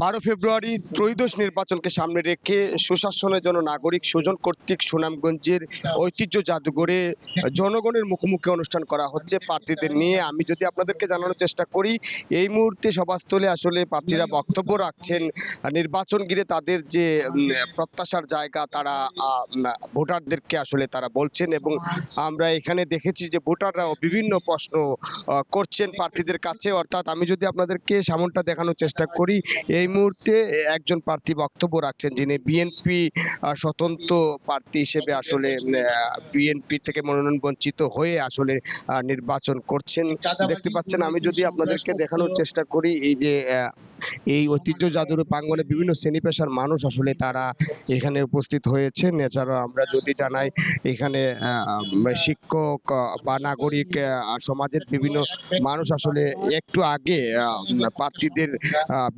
12 ফেব্রুয়ারি ত্রয়োদশ নির্বাচনকে সামনে রেখে সুশাসনের জন্য নাগরিক সুজন কর্তৃক সুনামগঞ্জের ঐতিহ্য জাদুঘরে জনগণের মুখোমুখি অনুষ্ঠান করা হচ্ছে প্রার্থীদের নিয়ে। আমি যদি আপনাদেরকে জানানোর চেষ্টা করি, এই মুহূর্তে সভাস্থলে আসলে প্রার্থীরা বক্তব্য রাখছেন। নির্বাচন ঘিরে তাদের যে প্রত্যাশার জায়গা, তারা ভোটারদেরকে আসলে তারা বলছেন, এবং আমরা এখানে দেখেছি যে ভোটাররাও বিভিন্ন প্রশ্ন করছেন প্রার্থীদের কাছে। অর্থাৎ আমি যদি আপনাদেরকে সামনটা দেখানোর চেষ্টা করি, এই মুহূর্তে একজন প্রার্থী বক্তব্য রাখছেন, যিনি বিএনপি স্বতন্ত্র প্রার্থী হিসেবে আসলে বিএনপি থেকে মনোনয়ন বঞ্চিত হয়ে আসলে নির্বাচন করছেন। দেখতে পাচ্ছেন, আমি যদি আপনাদেরকে দেখানোর চেষ্টা করি, এই যে এই ঐতিহ্য জাদুর প্রাঙ্গণে বিভিন্ন শ্রেণী পেশার মানুষ আসলে তারা এখানে উপস্থিত হয়েছেন। এছাড়াও আমরা যদি জানাই, এখানে শিক্ষক বা নাগরিক সমাজের বিভিন্ন মানুষ আসলে একটু আগে প্রার্থীদের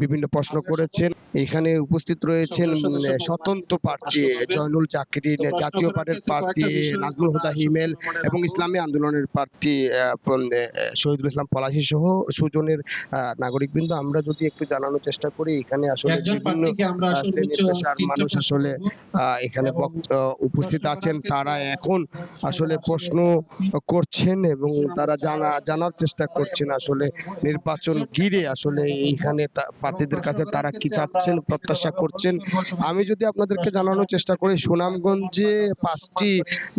বিভিন্ন প্রশ্ন করেছেন। এখানে উপস্থিত রয়েছেন স্বতন্ত্র প্রার্থী জয়নুল জাকিরিন, জাতীয় পার্টির প্রার্থী নাজমুল হুদা হিমেল এবং ইসলামী আন্দোলনের প্রার্থী শহীদুল ইসলাম পলাশী সহ সুজনের নাগরিকবৃন্দ। আমরা যদি একটু জানানোর চেষ্টা করি, এখানে আসলে বিভিন্ন শ্রেণী পেশার মানুষ আসলে এখানে উপস্থিত আছেন। তারা এখন আসলে প্রশ্ন করছেন এবং তারা জানার চেষ্টা করছেন আসলে নির্বাচন ঘিরে আসলে এইখানে প্রার্থীদের কাছে তারা কি চাচ্ছেন, প্রত্যাশা করছেন। আমি যদি আপনাদেরকে জানানোর চেষ্টা করি, সুনামগঞ্জে 5টি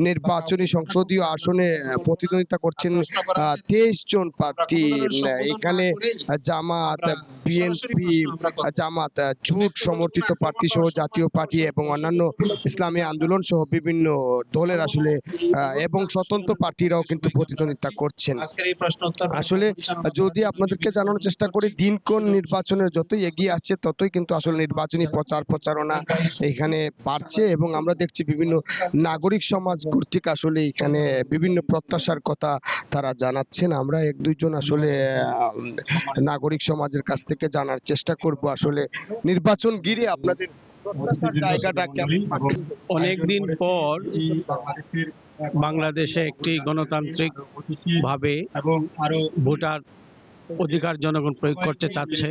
নির্বাচনী সংসদীয় আসনে প্রতিদ্বন্দ্বিতা করছেন 23 জন প্রার্থী। এখানে জামাত, বিএনপি, জামাত, জোট সমর্থিত প্রার্থী সহ জাতীয় পার্টি এবং অন্যান্য ইসলামী আন্দোলন সহ বিভিন্ন দলের আসলে এবং স্বতন্ত্র প্রার্থীরাও কিন্তু প্রতিদ্বন্দ্বিতা করছেন। আসলে যদি আপনাদেরকে জানানোর চেষ্টা করি, দিনক্ষণ নির্বাচনের যতই এগিয়ে আসছে ততই কিন্তু আসলে নির্বাচনী প্রচারণা এখানে বাড়ছে, এবং আমরা দেখছি বিভিন্ন নাগরিক সমাজ কর্তৃক আসলে এখানে বিভিন্ন প্রত্যাশার কথা তারা জানাচ্ছেন। আমরা এক দুইজন আসলে নাগরিক সমাজের কাছ থেকে জানার চেষ্টা করব আসলে নির্বাচন ঘিরে আপনাদের জায়গাটা কেমন। অনেকদিন পর বাংলাদেশে একটি গণতান্ত্রিক ভাবে ভোটার অধিকার জনগণ প্রয়োগ করতে চাচ্ছে।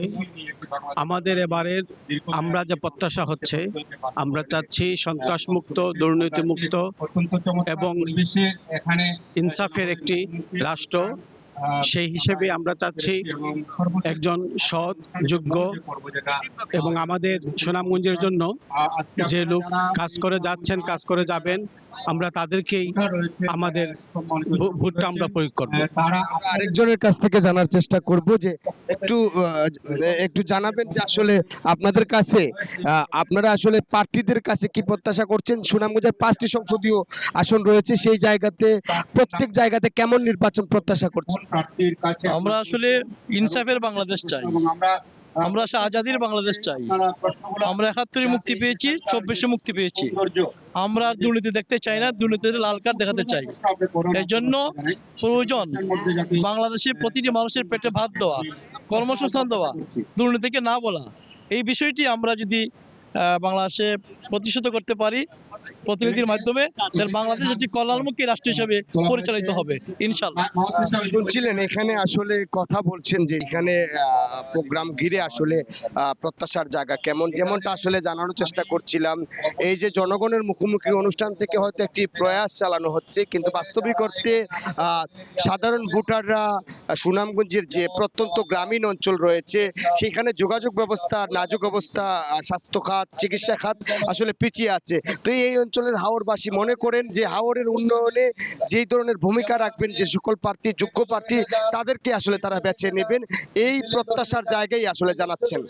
আমাদের এবারের আমরা যে প্রত্যাশা হচ্ছে, আমরা চাচ্ছি সন্ত্রাসমুক্ত, দুর্নীতিমুক্ত এবং ইনসাফের একটি রাষ্ট্র। সেই হিসেবে আমরা চাচ্ছি একজন সৎ, যোগ্য এবং আমাদের সুনামগঞ্জের জন্য যে লোক কাজ করে যাচ্ছেন, কাজ করে যাবেন, আমরা তাদেরকেই আমাদের ভোটটা আমরা প্রয়োগ করব। আরেকজনের কাছ থেকে জানার চেষ্টা করব যে একটু জানাবেন যে আসলে আপনাদের কাছে আপনারা আসলে প্রার্থীদের কাছে কি প্রত্যাশা করছেন। সুনামগঞ্জের 5টি সংসদীয় আসন রয়েছে, সেই জায়গাতে প্রত্যেক জায়গাতে কেমন নির্বাচন প্রত্যাশা করছেন। আমরা আসলে ইনসাফের বাংলাদেশ চাই, আমরা আজাদির বাংলাদেশ চাই। আমরা 71 মুক্তি পেয়েছি, 24 মুক্তি পেয়েছি। আমরা দুর্নীতি দেখতে চাই না, দুর্নীতির লাল কার্ড দেখাতে চাই। এর জন্য প্রয়োজন বাংলাদেশের প্রতিটি মানুষের পেটে ভাত দেওয়া, কর্মসংস্থান দেওয়া, দুর্নীতিকে না বলা। এই বিষয়টি আমরা যদি বাংলাদেশে প্রতিষ্ঠিত করতে পারি প্রতিনিধির মাধ্যমে, বাংলাদেশ একটি কল্যাণমুখী রাষ্ট্র হিসেবে পরিচালিত হবে ইনশাআল্লাহ। শুনছিলেন, এখানে আসলে কথা বলছেন যে এখানে প্রোগ্রাম ঘিরে আসলে প্রত্যাশার জায়গা কেমন, যেমনটা আসলে জানানোর চেষ্টা করছিলাম। এই যে জনগণের মুখোমুখি অনুষ্ঠান থেকে হয়তো একটি প্রয়াস চালানো হচ্ছে, কিন্তু বাস্তবিক অর্থে সাধারণ ভোটাররা সুনামগঞ্জের যে প্রত্যন্ত গ্রামীণ অঞ্চল রয়েছে, সেখানে যোগাযোগ ব্যবস্থা নাজুক অবস্থা, স্বাস্থ্য খাত, চিকিৎসা খাত আসলে পিছিয়ে আছে। তো এই অঞ্চলের হাওরবাসী মনে করেন যে হাওরের উন্নয়নে যেই ধরনের ভূমিকা রাখবেন যে সকল প্রার্থী, যোগ্য প্রার্থী, তাদেরকে আসলে তারা বেছে নেবেন, এই প্রত্যাশার জায়গায় আসলে জানাচ্ছেন।